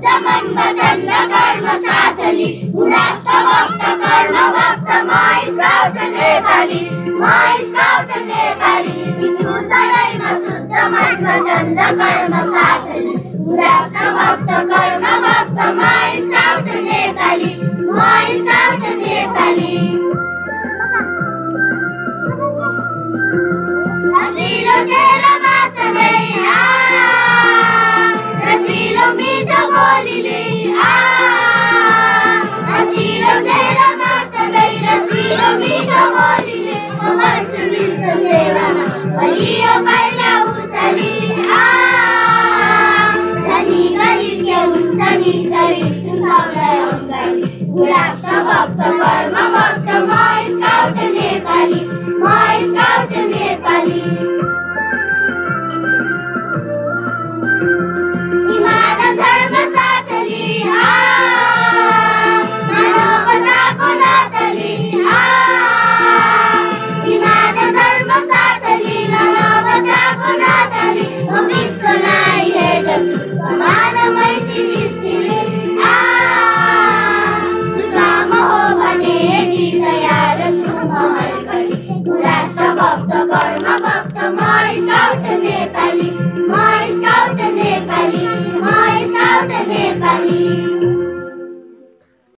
मन प्रचण्ड कर्म साथली गुणाष्ट भक्त कर्म भक्त माई स्काउट नेपाली छु सदैव शुद्ध मन प्रचण्ड कर्म साथली गुणाष्ट भक्त कर्म भक्त माई स्काउट नेपाली रसिलो चेहरा बासले रसिलो मीठो बोलीले रसिलो चेहरा बासले रसिलो मीठो बोलीले अमर सुनिस सेवामा बलियो पाइला उचाली धनी गरीब के हुन्छ नि चरित्र सबलाई अङ्गाली गुणाष्ट भक्त कर्म भक्त